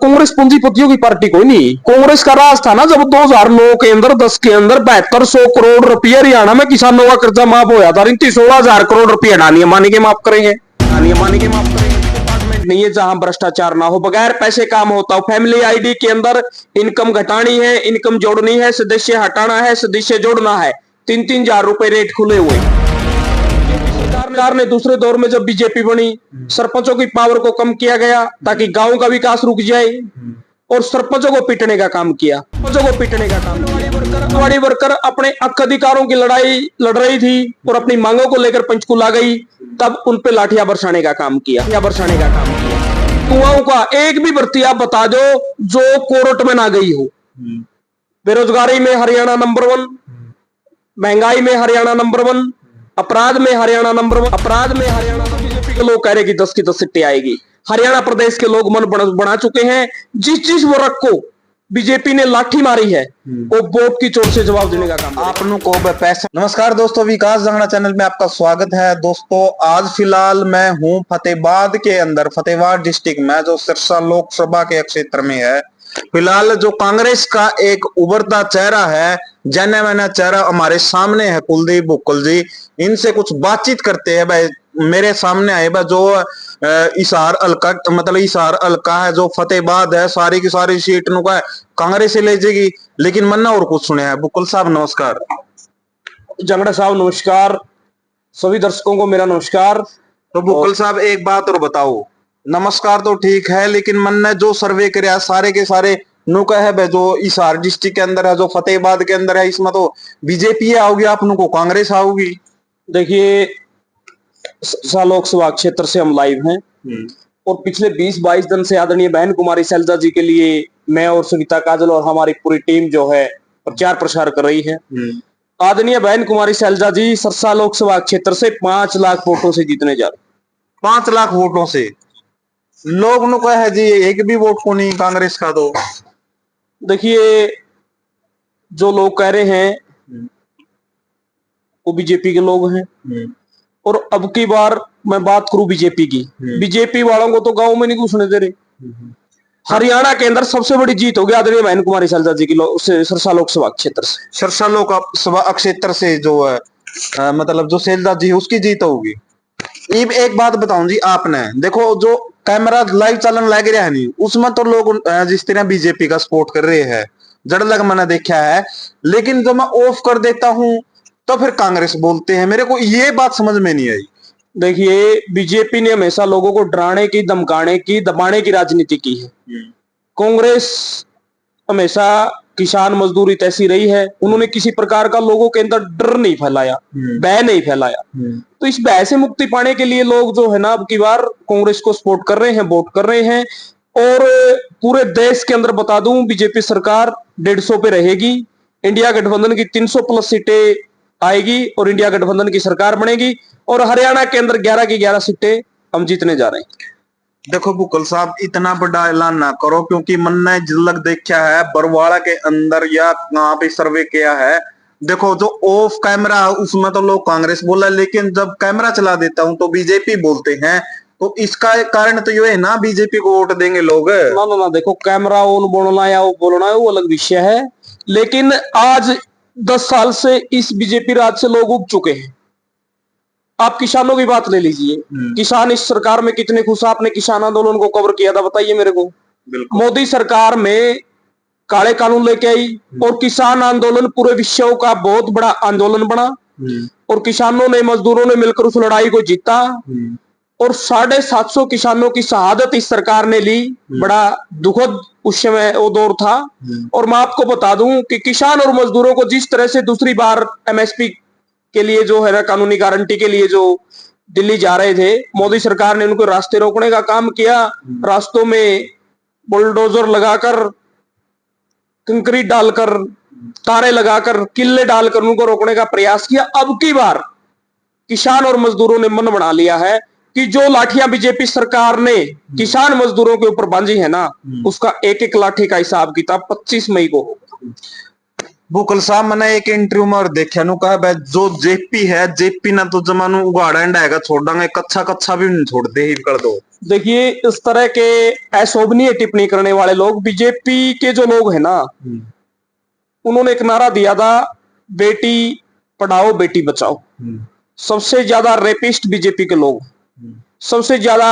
कांग्रेस पूंजीपतियों की पार्टी कोई नहीं। कांग्रेस का राज था ना जब 2009 के अंदर 10 के अंदर 7200 करोड़ रुपया हरियाणा में किसानों का कर्जा माफ होया था। 16,000 करोड़ रुपया डालिए मानी के माफ करेंगे, नहीं है जहां भ्रष्टाचार ना हो, बगैर पैसे काम होता हो। फैमिली आईडी के अंदर इनकम घटानी है, इनकम जोड़नी है, सदस्य हटाना है, सदस्य जोड़ना है। 3-3 हजार रुपए रेट खुले हुए। सरकार ने दूसरे दौर में जब बीजेपी बनी, सरपंचों की पावर को कम किया गया ताकि गांव का विकास रुक जाए और सरपंचों को पीटने का काम किया। आंगनवाड़ी वर्कर अपने हक अधिकारों की लड़ाई लड़ रही थी और अपनी मांगों को लेकर पंचकुला गई, तब उन पे लाठियां बरसाने का काम किया। कुआओं का एक भी भर्ती आप बता दो जो कोर्ट में ना गई हो। बेरोजगारी में हरियाणा नंबर 1, महंगाई में हरियाणा नंबर 1, अपराध में हरियाणा नंबर 1। बीजेपी के लोग कह रहे कि 10 की 10 सीटें आएगी। हरियाणा प्रदेश के लोग मन बना चुके हैं। जिस वर्ग को बीजेपी ने लाठी मारी है वो वोट की चोट से जवाब देने का काम आपनों को पैसा। नमस्कार दोस्तों, विकास जंगड़ा चैनल में आपका स्वागत है। दोस्तों आज फिलहाल मैं हूं फतेहाबाद के अंदर, फतेहाबाद डिस्ट्रिक्ट में जो सिरसा लोकसभा के क्षेत्र में है। फिलहाल जो कांग्रेस का एक उभरता चेहरा है, जाने माना चेहरा हमारे सामने है, कुलदीप बुक्कल जी। इनसे कुछ बातचीत करते हैं। भाई मेरे सामने आए बा जो इसार हल्का, मतलब इसार हल्का है जो फतेहाबाद है, सारी की सारी सीट नु का कांग्रेस से ले जाएगी। लेकिन मन्ना और कुछ सुने हैं। बुक्कल साहब नमस्कार। जंगड़ा साहब नमस्कार, सभी दर्शकों को मेरा नमस्कार। तो बुक्कल साहब एक बात और बताओ, नमस्कार तो ठीक है लेकिन मन ने जो सर्वे कराया सारे के सारे नुका है जो इसार डिस्ट्रिक्ट के अंदर है, जो फतेहाबाद के अंदर है, इसमें तो बीजेपी आओगी, आप को कांग्रेस आओगी। देखिए लोकसभा क्षेत्र से हम लाइव हैं और पिछले 20-22 दिन से आदरणीय बहन कुमारी सैलजा जी के लिए मैं और सुनीता काजल और हमारी पूरी टीम जो है प्रचार प्रसार कर रही है। आदरणीय बहन कुमारी सैलजा जी सिरसा लोकसभा क्षेत्र से 5 लाख वोटों से जीतने जा रहे। 5 लाख वोटों से लोग नु है जी, एक भी वोट को नहीं कांग्रेस का। तो देखिए जो लोग कह रहे हैं वो बीजेपी के लोग हैं और अब की बार मैं बात करूं बीजेपी की, बीजेपी वालों को तो गांव में नहीं घुसने दे रहे। हरियाणा के अंदर सबसे बड़ी जीत होगी आदरणीय बहन कुमारी सैलजा जी की सिरसा लोकसभा क्षेत्र से। सिरसा लोकसभा क्षेत्र से जो है मतलब जो सैलजा जी उसकी जीत होगी। एक बात बताऊं जी, आपने देखो जो कैमरा लाइव चलन लग रहा है नहीं, उसमें तो लोग जिस तरह बीजेपी का सपोर्ट कर रहे हैं, जड़ लग मैंने देखा है। लेकिन जब मैं ऑफ कर देता हूं तो फिर कांग्रेस बोलते हैं। मेरे को ये बात समझ में नहीं आई। देखिए बीजेपी ने हमेशा लोगों को डराने की, धमकाने की, दबाने की राजनीति की है। कांग्रेस हमेशा किसान मजदूरी ऐसी रही है, उन्होंने किसी प्रकार का लोगों के अंदर डर नहीं फैलाया, भय नहीं फैलाया। तो इस भय से मुक्ति पाने के लिए लोग जो है ना अब की बार कांग्रेस को सपोर्ट कर रहे हैं, वोट कर रहे हैं। और पूरे देश के अंदर बता दूं बीजेपी सरकार 150 पे रहेगी। इंडिया गठबंधन की 300 प्लस सीटें आएगी और इंडिया गठबंधन की सरकार बनेगी और हरियाणा के अंदर 11 की 11 सीटें हम जीतने जा रहे हैं। देखो बुक्कल साहब इतना बड़ा ऐलान ना करो, क्योंकि मन ने झलक देखा है बरवाड़ा के अंदर या कहाँ पे सर्वे किया है। देखो जो ऑफ कैमरा उसमें तो लोग कांग्रेस बोला, लेकिन जब कैमरा चला देता हूं तो बीजेपी बोलते हैं। तो इसका कारण तो ये है ना, बीजेपी को वोट देंगे लोग। ना देखो कैमरा ऑन बोलना या वो बोलना है वो अलग विषय है, लेकिन आज 10 साल से इस बीजेपी राज से लोग उब चुके हैं। आप किसानों की बात ले लीजिए, किसान इस सरकार में कितने खुश। आपने किसान आंदोलन को कवर किया था, बताइए मेरे को। मोदी सरकार में काले कानून लेके आई और किसान आंदोलन पूरे विश्व का बहुत बड़ा आंदोलन बना और किसानों ने, मजदूरों ने मिलकर उस लड़ाई को जीता और 750 किसानों की शहादत इस सरकार ने ली। बड़ा दुखद उस समय वो दौर था। और मैं आपको बता दूं कि किसान और मजदूरों को जिस तरह से दूसरी बार एमएसपी के लिए जो है ना, कानूनी गारंटी के लिए जो दिल्ली जा रहे थे, मोदी सरकार ने उनको रास्ते रोकने का काम किया। रास्तों में बुलडोजर लगाकर, कंक्रीट डालकर, तारे लगाकर, किले डालकर उनको रोकने का प्रयास किया। अब की बार किसान और मजदूरों ने मन बना लिया है कि जो लाठियां बीजेपी सरकार ने किसान मजदूरों के ऊपर बांधी है ना, उसका एक एक लाठी का हिसाब किताब 25 मई को होगा। बुक्कल साहब मैंने एक इंटरव्यू में देखा नु कहा जो जेपी है, जेपी ना तो जमानु उगाड़ा एंडाएगा छोड़ देंगे, कच्चा कच्चा भी नहीं छोड़ते ही कर दो। देखिए, इस तरह के अशोभनीय टिप्पणी करने वाले लोग, बीजेपी के जो लोग हैं ना, उन्होंने एक नारा दिया था, बेटी पढ़ाओ बेटी बचाओ। सबसे ज्यादा रेपिस्ट बीजेपी के लोग, सबसे ज्यादा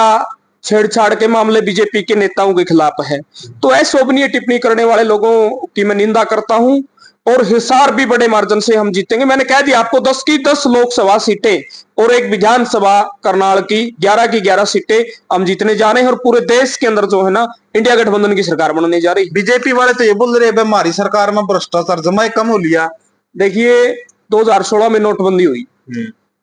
छेड़छाड़ के मामले बीजेपी के नेताओं के खिलाफ है। तो अशोभनीय टिप्पणी करने वाले लोगों की मैं निंदा करता हूं, और हिसार भी बड़े मार्जिन से हम जीतेंगे। मैंने कह दिया आपको, 10 की 10 लोकसभा सीटें और एक विधानसभा करनाल की 11 सीटें हम जीतने जा रहे हैं, और पूरे देश के अंदर जो है ना, इंडिया गठबंधन की सरकार बनने जा रही। बीजेपी वाले तो ये बोल रहे हैं हमारी सरकार में भ्रष्टाचार जमा कम हो लिया। देखिए, 2016 में नोटबंदी हुई।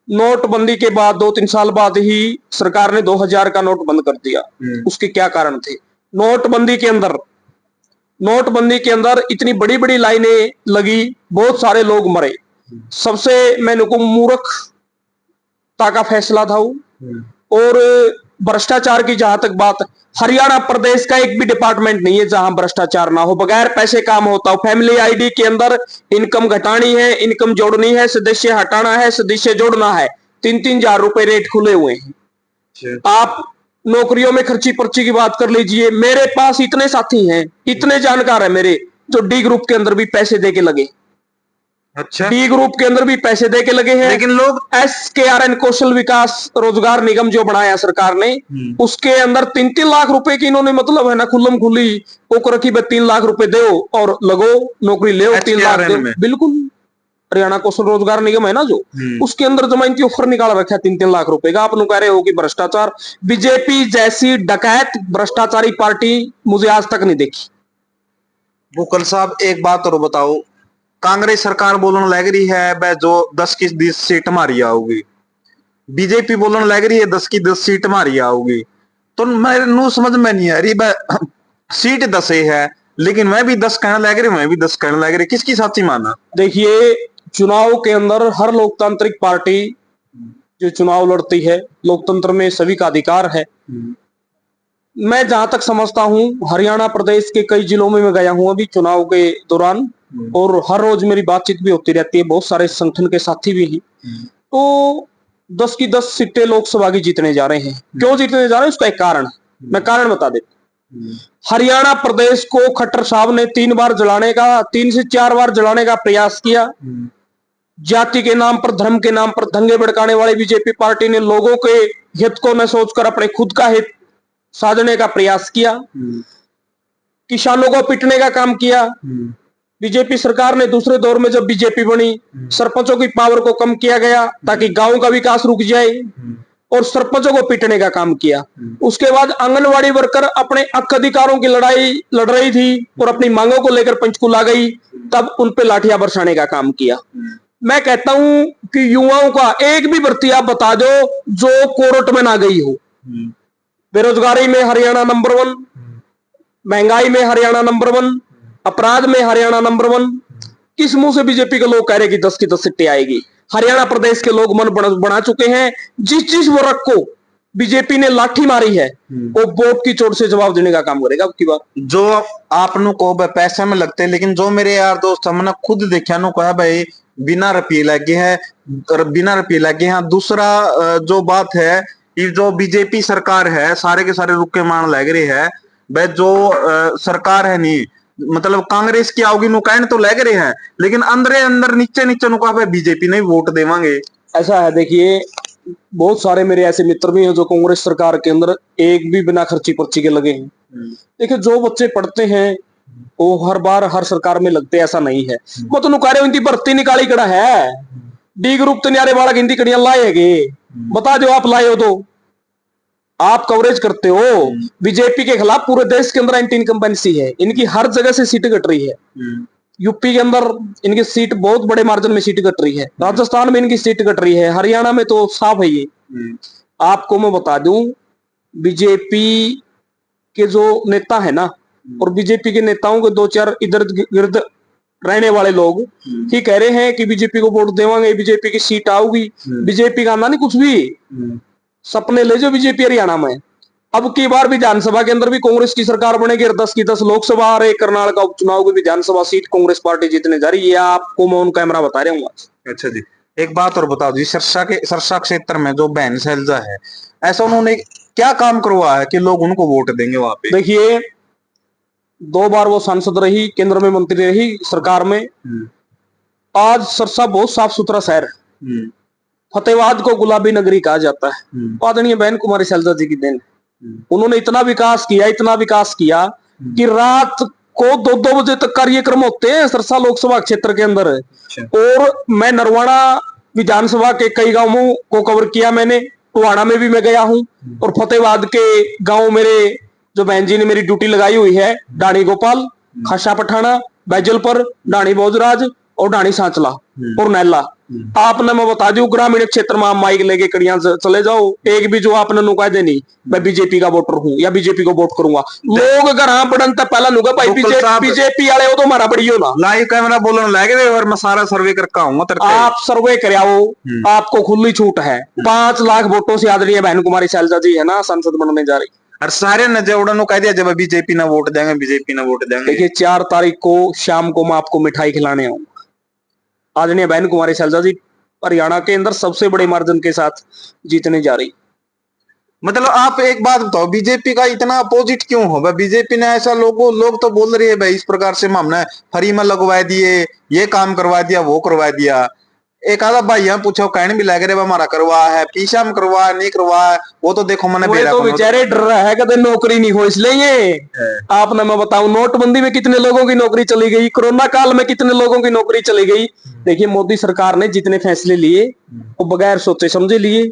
नोटबंदी के बाद 2-3 साल बाद ही सरकार ने 2000 का नोट बंद कर दिया। उसके क्या कारण थे? नोटबंदी के अंदर इतनी बड़ी बड़ी लाइनें लगी, बहुत सारे लोग मरे। सबसे मैंने को मूर्खता का फैसला था वो। और भ्रष्टाचार की जहां तक बात, हरियाणा प्रदेश का एक भी डिपार्टमेंट नहीं है जहां भ्रष्टाचार ना हो, बगैर पैसे काम होता हो। फैमिली आईडी के अंदर इनकम घटानी है, इनकम जोड़नी है, सदस्य हटाना है, सदस्य जोड़ना है, 3-3 हजार रुपए रेट खुले हुए हैं। आप नौकरियों में खर्ची पर्ची की बात कर लीजिए। मेरे पास इतने साथी हैं, इतने जानकार है मेरे, जो डी ग्रुप के अंदर भी पैसे दे के लगे। अच्छा, डी ग्रुप के अंदर भी पैसे दे के लगे हैं। लेकिन लोग SKRN कौशल विकास रोजगार निगम जो बनाया सरकार ने, उसके अंदर 3-3 लाख रुपए की इन्होंने, मतलब है ना, खुल्लम खुली को रखी, 3 लाख रुपए दो और लगो, नौकरी ले, 3 लाख दो। बिल्कुल, हरियाणा कौशल रोजगार निगम है ना जो, उसके अंदर जमाइन की ऑफर निकाल रखा है 3-3 लाख रुपए का। आप कह रहे हो कि भ्रष्टाचार। बीजेपी जैसी डकैत भ्रष्टाचारी पार्टी मुझे आज तक नहीं देखी। बुकल साहब, एक बात और बताओ, कांग्रेस सरकार बोलने लग रही है वह जो 10 की 20 सीट हमारी आओगी, बीजेपी बोलने लग रही है 10 की 10 सीट हमारी आओगी। तो मेरे नू समझ में नहीं आ रही, सीट 10 ही है, लेकिन मैं भी 10 कहने लग रही, मैं भी 10 कहने लग रही, किसकी साची माना? देखिए, चुनाव के अंदर हर लोकतांत्रिक पार्टी जो चुनाव लड़ती है, लोकतंत्र में सभी का अधिकार है। मैं जहां तक समझता हूं, हरियाणा प्रदेश के कई जिलों में मैं गया हूं अभी चुनाव के दौरान, और हर रोज मेरी बातचीत भी होती रहती है, बहुत सारे संगठन के साथी भी हैं। तो 10 की 10 सीटें लोकसभा की जीतने जा रहे हैं। क्यों जीतने जा रहे हैं, उसका एक कारण है, मैं कारण बता देता। हरियाणा प्रदेश को खट्टर साहब ने 3 से 4 बार जलाने का प्रयास किया। जाति के नाम पर, धर्म के नाम पर दंगे भड़काने वाली बीजेपी पार्टी ने लोगों के हित को न सोचकर अपने खुद का हित साधने का प्रयास किया। किसानों को पिटने का काम किया। बीजेपी सरकार ने दूसरे दौर में जब बीजेपी बनी, सरपंचों की पावर को कम किया गया ताकि गांव का विकास रुक जाए, और सरपंचों को पीटने का काम किया। उसके बाद आंगनवाड़ी वर्कर अपने हक अधिकारों की लड़ाई लड़ रही थी और अपनी मांगों को लेकर पंचकुला गई, तब उन पे लाठियां बरसाने का काम किया। मैं कहता हूं कि युवाओं का एक भी भर्ती आप बता दो जो कोर्ट में ना गई हो। बेरोजगारी में हरियाणा नंबर 1, महंगाई में हरियाणा नंबर 1, अपराध में हरियाणा नंबर 1। किस मुंह से बीजेपी के लोग कह रहे कि 10 की 10 सीटें आएगी? हरियाणा प्रदेश के लोग मन बना चुके हैं। जिस वर्ग को बीजेपी ने लाठी मारी है, वो वोट की चोट से जवाब देने का काम करेगा। आपकी बात जो आपने को पैसे में लगते, लेकिन जो मेरे यार दोस्त हमने खुद देखा नो कहा भाई बिना रुपये लगे हैं। दूसरा जो बात है, ये जो बीजेपी सरकार है, सारे के सारे रुके मान लग रहे है, वह जो सरकार है नहीं, मतलब कांग्रेस की आओगी नु कहने तो लग रहे हैं, लेकिन अंदर नीचे नु कहा बीजेपी नहीं वोट देवांगे। ऐसा है, देखिए, बहुत सारे मेरे ऐसे मित्र भी हैं जो कांग्रेस सरकार के अंदर एक भी बिना खर्ची पर्ची के लगे हैं। देखिए, जो बच्चे पढ़ते हैं वो हर बार हर सरकार में लगते, ऐसा नहीं है। मैं तो कह रहा हूं, इनकी भर्ती निकाली कड़ा है। डी ग्रुप तो न्यारे बालक हिंदी कड़ियां लाएगे, बता दो आप लाए हो तो। आप कवरेज करते हो बीजेपी के खिलाफ, पूरे देश के अंदर एंटी इनकम्बेंसी है, इनकी हर जगह से सीट घट रही है। यूपी के अंदर इनकी सीट बहुत बड़े मार्जिन में सीट घट रही है, राजस्थान में इनकी सीट घट रही है, हरियाणा में तो साफ है ये। आपको मैं बता दूं, बीजेपी के जो नेता है ना, और बीजेपी के नेताओं के 2-4 इधर गिर्द रहने वाले लोग ही कह रहे हैं कि बीजेपी को वोट देवांगे, बीजेपी की सीट आऊगी। बीजेपी का आना नहीं कुछ भी, सपने ले जो बीजेपी हरियाणा में। अब की बार विधानसभा के अंदर भी कांग्रेस की सरकार बनेगी, 10 की 10 लोकसभा और एक करनाल का उपचुनाव की विधानसभा सीट कांग्रेस पार्टी जीतने जा रही है। आपको मैं ऑन कैमरा बता रहा हूँ। अच्छा जी, एक बात और बताओ जी, सरसा क्षेत्र में जो बहन शैलजा है, ऐसा उन्होंने क्या काम करवा है कि लोग उनको वोट देंगे वहां पे? देखिए, 2 बार वो सांसद रही, केंद्र में मंत्री रही सरकार में। आज सरसा बहुत साफ सुथरा शहर है। फतेहाबाद को गुलाबी नगरी कहा जाता है। आदरणीय बहन कुमारी शैलजा जी की देन। उन्होंने इतना विकास किया कि रात को 2-2 बजे तक कार्यक्रम होते हैं सरसा लोकसभा क्षेत्र के अंदर। और मैं नरवाड़ा विधानसभा के कई गांवों को कवर किया मैंने। टुहाना में भी मैं गया हूं। और फतेहाबाद के गांव मेरे जो बहन जी ने मेरी ड्यूटी लगाई हुई है, डाणी गोपाल, खासा पठाना, बैजलपुर, डाणी भोजराज और डाणी सांचला और नैला। आपने मैं बता दू, ग्रामीण क्षेत्र में आप माइक लेके कड़ियां चले जाओ, एक भी जो आपने नुका दे नहीं मैं बीजेपी का वोटर हूं या बीजेपी को वोट करूंगा। लोग अगर हाँ पढ़न तक पहला नुका भाई बीजेपी वाले हो तो हमारा बढ़ियो ना। लाइव कैमरा बोलने लगे और मैं सारा सर्वे करके आऊंगा। आप सर्वे कराओ, आपको खुली छूट है। 5 लाख वोटों से आदरणीय बहन कुमारी शैलजा जी है ना सांसद बनने जा रही। और सारे ने जो कह दिया जब बीजेपी ना वोट देंगे, बीजेपी ना वोट देंगे। देखिए 4 तारीख को शाम को मैं आपको मिठाई खिलाने आऊंगा। आदरणीय बहन कुमारी शैलजा जी हरियाणा के अंदर सबसे बड़े मार्जिन के साथ जीतने जा रही। मतलब आप एक बात बताओ, बीजेपी का इतना अपोजिट क्यों हो? बीजेपी ने ऐसा लोग तो बोल रही है भाई इस प्रकार से हमने फ्री में लगवा दिए, ये काम करवा दिया, वो करवा दिया। एक आधा भाई यहाँ पूछो कहने भी लग रहे हमारा करवा है, पीछा में करवा नहीं करवा है, वो तो देखो मैंने तो बेचारे डर रहा है कदे नौकरी नहीं हो इसलिए ये। आपने मैं बताऊं नोटबंदी में कितने लोगों की नौकरी चली गई, कोरोना काल में कितने लोगों की नौकरी चली गई। देखिए मोदी सरकार ने जितने फैसले लिए वो बगैर सोचे समझे लिए।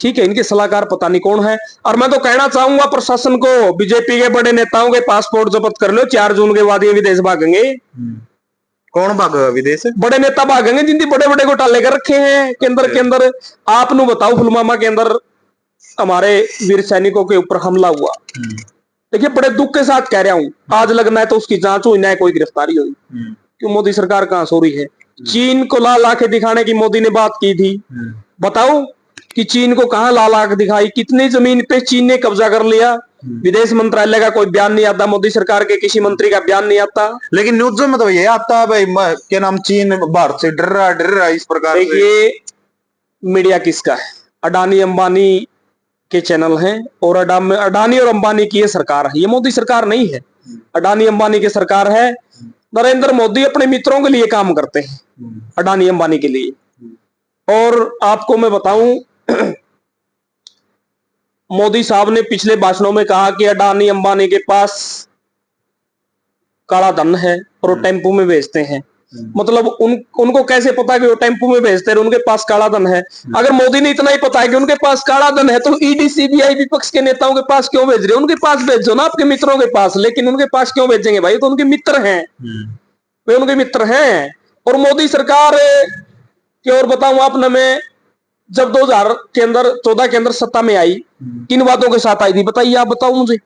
ठीक है, इनके सलाहकार पता नहीं कौन है। और मैं तो कहना चाहूंगा प्रशासन को, बीजेपी के बड़े नेताओं के पासपोर्ट जब्त कर लो, 4 जून के बाद ये विदेश भागेंगे। कौन भागेगा विदेश? बड़े नेता भागेंगे जिनकी बड़े बड़े घोटाले कर रखे हैं केंद्र के अंदर। आपने बताओ पुलवामा के अंदर हमारे वीर सैनिकों के ऊपर हमला हुआ। देखिए बड़े दुख के साथ कह रहा हूं, आज लगना है तो उसकी जांच हुई, ना कोई गिरफ्तारी हुई। क्यों मोदी सरकार कहां सो रही है? चीन को ला ला के दिखाने की मोदी ने बात की थी। बताओ कि चीन को कहां ला ला के दिखाई, कितनी जमीन पे चीन ने कब्जा कर लिया। विदेश मंत्रालय का कोई बयान नहीं आता, मोदी सरकार के किसी मंत्री का बयान नहीं आता। लेकिन न्यूज़ में तो ये आता है भाई क्या नाम, चीन भारत से डर रहा इस प्रकार। देखिए मीडिया किसका है? अडानी अंबानी के चैनल हैं और अडानी और अंबानी की ये सरकार है, ये मोदी सरकार नहीं है। अडानी अंबानी की सरकार है। नरेंद्र मोदी अपने मित्रों के लिए काम करते हैं, अडानी अंबानी के लिए। और आपको मैं बताऊं मोदी साहब ने पिछले भाषणों में कहा कि अडानी अंबानी के पास काला धन है और वो टेम्पो में भेजते हैं। मतलब उनको कैसे पता कि वो टेम्पो में भेजते हैं, उनके पास काला धन है? अगर मोदी ने इतना ही पता है कि उनके पास काला धन है तो ईडी सीबीआई विपक्ष के नेताओं के पास क्यों भेज रहे? उनके पास भेजो ना, आपके मित्रों के पास। लेकिन उनके पास क्यों भेजेंगे भाई? तो उनके मित्र हैं, वे उनके मित्र हैं। और मोदी सरकार की और बताऊं आपने, मैं जब 2014 के अंदर सत्ता में आई, किन वादों के साथ आई थी बताइए? आप बताओ मुझे।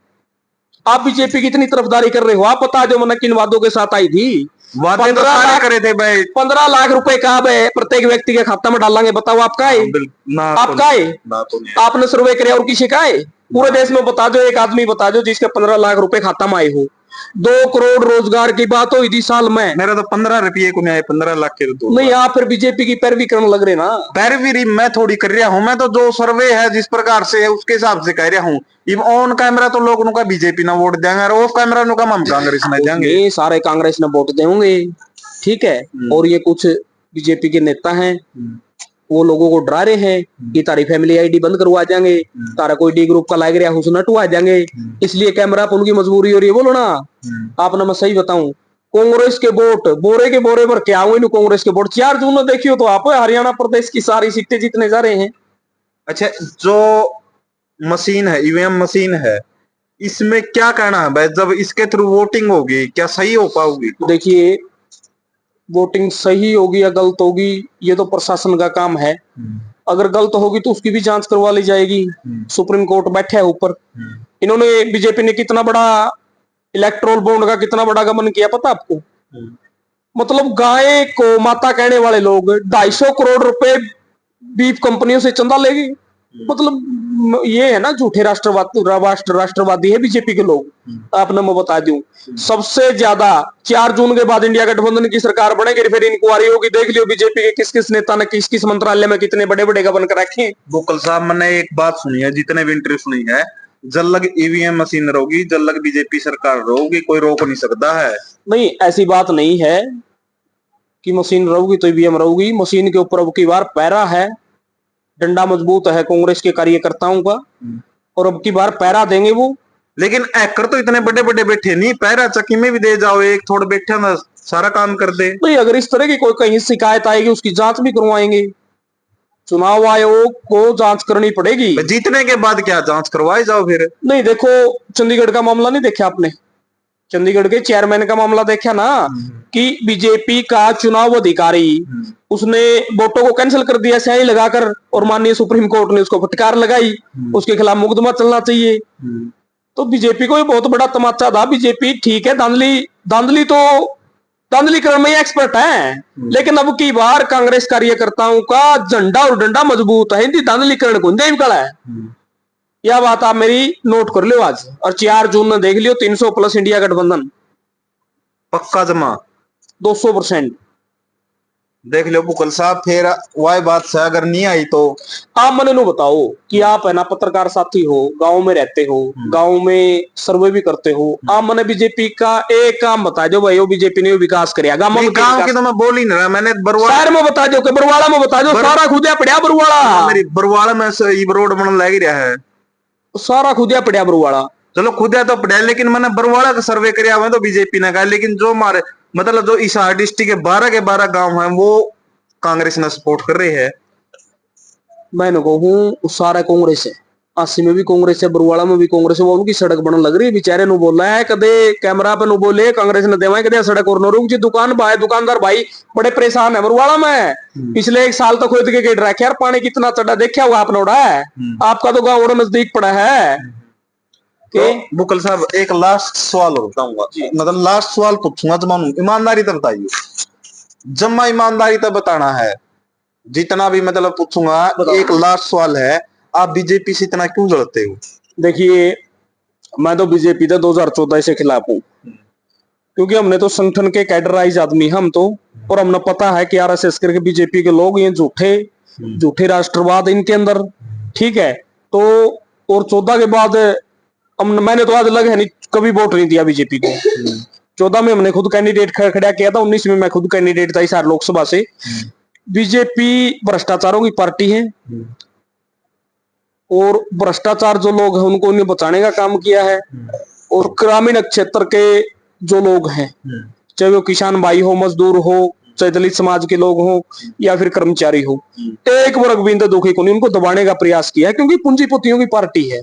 आप बीजेपी की इतनी तरफदारी कर रहे हो, आप बता दो मैंने किन वादों के साथ आई थी? 15 लाख करे थे भाई। 15 लाख रुपए कहा प्रत्येक व्यक्ति के खाता में डालेंगे। बताओ आप का है? आप का है? आपने सर्वे करे और किसी का है? पूरे देश में बता दो, एक आदमी बता दो जिसके 15 लाख रुपए खाता में आए हो। 2 करोड़ रोजगार की बात हुई थी साल में। मेरा तो 15 रुपये को नहीं आए, 15 लाख के तो नहीं। आप फिर बीजेपी की पैरवी करने लग रहे ना। पैरवी मैं थोड़ी कर रहा हूं, मैं तो जो सर्वे है जिस प्रकार से है उसके हिसाब से कह रहा हूं। ऑन कैमरा तो लोग उनका बीजेपी ना वोट देंगे और ऑफ कैमरा उनका हम कांग्रेस में देंगे। सारे कांग्रेस ने वोट देंगे, ठीक है। और ये कुछ बीजेपी के नेता हैं, वो लोगों को डरा रहे हैं कि तारी फैमिली आईडी बंद करवा देंगे, तारा कोई डी ग्रुप का लाग रहा है उसने हटवा देंगे, इसलिए कैमरा पर उनकी मजबूरी हो रही है। बोलो ना आपने, मैं सही बताऊं, कांग्रेस के वोट बोरे के बोरे भर के आओगे। कांग्रेस के वोट 4 जून में देखियो तो आप हरियाणा प्रदेश की सारी सीटें जीतने जा रहे हैं। अच्छा, जो मशीन है, ईवीएम मशीन है, इसमें क्या कहना है भाई? जब इसके थ्रू वोटिंग होगी क्या सही हो पाओगी? देखिए वोटिंग सही होगी या गलत होगी ये तो प्रशासन का काम है। अगर गलत होगी तो उसकी भी जांच करवा ली जाएगी। सुप्रीम कोर्ट बैठा है ऊपर। इन्होंने बीजेपी ने कितना बड़ा इलेक्ट्रोल बॉन्ड का कितना बड़ा गमन किया पता आपको? मतलब गाय को माता कहने वाले लोग 250 करोड़ रुपए बीफ कंपनियों से चंदा लेगी। मतलब ये है ना, झूठे राष्ट्रवादी है बीजेपी के लोग। आपने मैं बता दूं, सबसे ज्यादा 4 जून के बाद इंडिया गठबंधन की सरकार बनेगी, फिर इंक्वायरी होगी, देख लियो बीजेपी के किस किस नेता ने किस किस मंत्रालय में कितने बड़े बड़े गबन कर रखे। बुकल साहब, मैंने एक बात सुनी है, जितने भी इंटरव्यू सुनी है, जब लग ईवीएम मशीन रहोगी, जब लग बीजेपी सरकार रहोगी, कोई रोक नहीं सकता है। नहीं, ऐसी बात नहीं है कि मशीन रहोगी तो ईवीएम रहोगी। मशीन के ऊपर अब की बार पैरा है, डंडा मजबूत है कांग्रेस के कार्यकर्ताओं का, और अब की बार पैरा देंगे वो। लेकिन हैकर तो इतने बड़े बड़े बैठे नहीं, पैरा चक्की में भी दे जाओ, एक थोड़ा बैठे ना सारा काम कर दे। नहीं, अगर इस तरह की कोई कहीं शिकायत आएगी उसकी जांच भी करवाएंगे, चुनाव आयोग को जांच करनी पड़ेगी। जीतने के बाद क्या जांच करवाए जाओ फिर। नहीं, देखो चंडीगढ़ का मामला नहीं देखा आपने? चंडीगढ़ के चेयरमैन का मामला देखा ना, कि बीजेपी का चुनाव अधिकारी उसने वोटों को कैंसिल कर दिया स्याही लगाकर, और माननीय सुप्रीम कोर्ट ने उसको फटकार लगाई, उसके खिलाफ मुकदमा चलना चाहिए। तो बीजेपी को ये बहुत बड़ा तमाचा था। बीजेपी ठीक है, धांधलीकरण में एक्सपर्ट है, लेकिन अब की बार कांग्रेस कार्यकर्ताओं का झंडा और डंडा मजबूत है, हिंदी धांधलीकरण को निकला है। यह बात आप मेरी नोट कर लो आज, और 4 जून में देख लियो 300 प्लस इंडिया गठबंधन पक्का जमा 200%। देख लो बुकल साहब, फिर वही बात से अगर नहीं आई तो आप मैंने नो बताओ कि आप है ना पत्रकार साथी हो, गांव में रहते हो, गांव में सर्वे भी करते हो, आप मैंने बीजेपी का एक काम बता दो भाई, वो बीजेपी ने विकास करिया गांव की तो मैं बोल ही नहीं रहा, मैंने शहर में बता दो, बरवाड़ा में बता दो, सारा खुदिया पड़ा बरवाड़ा। मेरी बरवाड़ा में रोड बन लग रहा है, सारा खुदिया पड़ा बरवाड़ा। चलो खुदिया तो पड़ा, लेकिन मैंने बरवाड़ा का सर्वे कराया हुआ तो बीजेपी ने कहा, लेकिन जो हमारे मतलब जो हिसार डिस्ट्रिक्ट के 12 गांव हैं वो कांग्रेस ने सपोर्ट कर रही है। मैंने कहूँ सारा कांग्रेस है, 80 में भी कांग्रेस है, बरवाड़ा में भी कांग्रेस है, वो उनकी सड़क बनने लग रही है। बेचारे नु बोल रहा है, कदे कैमरा पे नु बोले कांग्रेस ने देवा कदे सड़क और न रुक जी, दुकानदार भाई बड़े परेशान है बरवाड़ा में। पिछले 1 साल तो खोद के गेट रखे यार, पानी कितना चढ़ा देखा हुआ आपने उड़ा है? आपका तो गाँव नजदीक पड़ा है। तो बुकल साहब, एक लास्ट सवाल और बताऊंगा, मतलब लास्ट सवाल पूछूंगा, जमानू ईमानदारी तो बताइए, जम्मा ईमानदारी तो बताना है, जितना भी मतलब पूछूंगा। एक लास्ट सवाल है, आप बीजेपी से इतना क्यों जलते हो? देखिए, मैं तो बीजेपी का 2014 से खिलाफ हूँ, क्योंकि हमने तो संगठन के कैडराइज आदमी हम तो, और हमने पता है कि आरएसएस करके बीजेपी के लोग ये झूठे राष्ट्रवाद इनके अंदर, ठीक है। तो और 14 के बाद मैंने तो आज लग है नहीं कभी वोट नहीं दिया बीजेपी को। 14 में हमने खुद कैंडिडेट खड़ा किया था, 19 में मैं खुद कैंडिडेट था हिसार लोकसभा से। बीजेपी भ्रष्टाचारों की पार्टी है, और भ्रष्टाचार जो लोग हैं उनको उन्हें बचाने का काम किया है। और ग्रामीण क्षेत्र के जो लोग हैं, चाहे वो किसान भाई हो, मजदूर हो, चाहे दलित समाज के लोग हो, या फिर कर्मचारी हो, एक वर्ग भी दुखी को नहीं, उनको दबाने का प्रयास किया है, क्योंकि पूंजीपतियों की पार्टी है।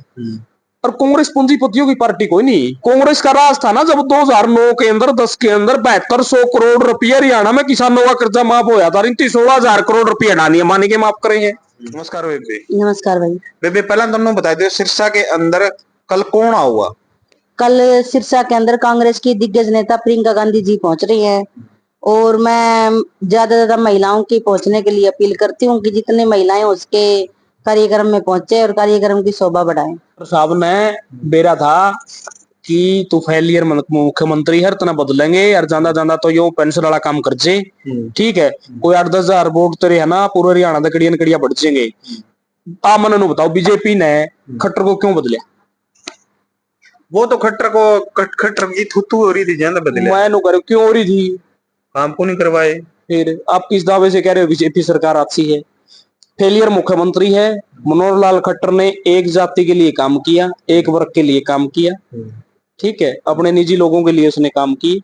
और कांग्रेस पूंजीपतियों की पार्टी कोई नहीं। कांग्रेस का राज था ना जब 2009 के अंदर 10 के अंदर 7200 करोड़ रुपया हरियाणा में किसानों का कर्जा माफ होया था, 16,000 करोड़ रुपया डालिए मानी के माफ करे हैं। नमस्कार बेबे। नमस्कार भाई। बेबे, पहले तुमने बता दो, सिरसा के अंदर कल कौन हुआ? कल सिरसा के अंदर कांग्रेस की दिग्गज नेता प्रियंका गांधी जी पहुंच रही है, और मैं ज्यादा महिलाओं की पहुंचने के लिए अपील करती हूँ कि जितनी महिलाएं उसके कार्यक्रम में पहुंचे और कार्यक्रम की शोभा बढ़ाएं। साहब ने बेरा था कि तू फेलियर मुख्यमंत्री है, तना बदलेंगे यार, ज्यादा तो यो पेंशन वाला काम कर जे, ठीक है। कोई 8-10 हजार वोट तेरे है ना पूरे हरियाणा का कड़िया बढ़ जाएंगे। आप मन बताओ बीजेपी ने खट्टर को क्यों बदलिया? वो तो खट्टर की थुतू हो रही थी, ज्यादा बदले मैं करो क्यों हो रही थी, काम को नहीं करवाए। फिर आप किस दावे से कह रहे हो बीजेपी सरकार अच्छी है? फेलियर मुख्यमंत्री है। मनोहर लाल खट्टर ने एक जाति के लिए काम किया, एक वर्ग के लिए काम किया, ठीक है, अपने निजी लोगों के लिए उसने काम की।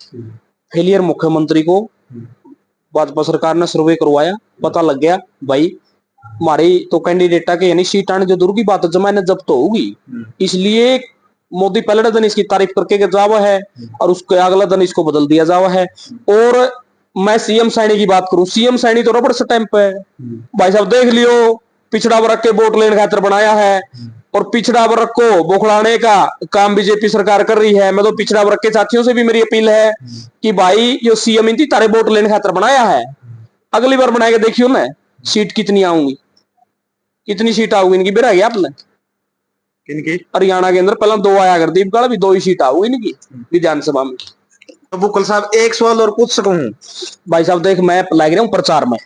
फेलियर मुख्यमंत्री को भाजपा सरकार ने सर्वे करवाया, पता लग गया भाई हमारी तो कैंडिडेटा के यानी सीट आने जो दूर की बात जमाने जब तो होगी, इसलिए मोदी पहले दिन इसकी तारीफ करके जावा है, और उसके अगला दिन इसको बदल दिया जावा है। और मैं सीएम सैनी की बात करूं, सीएम सैनी तो रबड़ स्टैंप है भाई साहब, देख लियो पिछड़ा वर्ग के वोट लेने खातिर बनाया है, और पिछड़ा वर्ग को बोखलाने का काम बीजेपी सरकार कर रही है। मैं तो पिछड़ा वर्ग के साथियों से भी मेरी अपील है कि भाई यो सीएम इनकी तारे वोट लेने खातिर बनाया है, अगली बार बनाएगा देखियो ना सीट कितनी आऊंगी। कितनी सीट आओगी इनकी बेरा गया आपने? किनकी? हरियाणा के अंदर पहले 2 आया कर दीप काल, अभी 2 ही सीट आओगी इनकी विधानसभा में। तो बुकल साहब एक सवाल और पूछ सकूं? भाई साहब देख, मैं लग रहा हूँ प्रचार में,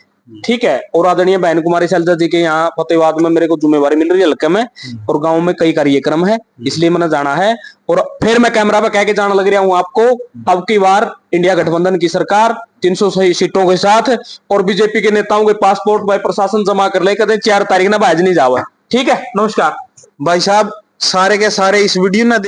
ठीक है, और आदरणीय बहन कुमारी शैलजा जी के यहाँ फतेहाबाद में मेरे को जिम्मेवारी मिल रही है हल्के में, और गांव में कई कार्यक्रम है, इसलिए मैंने जाना है। और फिर मैं कैमरा पे कह के जाना लग रहा हूँ आपको, अब की बार इंडिया गठबंधन की सरकार 300 सीटों के साथ, और बीजेपी के नेताओं के पासपोर्ट भाई प्रशासन जमा कर ले, कहते 4 तारीख ना भाज नहीं जावा। ठीक है, नमस्कार। भाई साहब सारे के सारे इस वीडियो में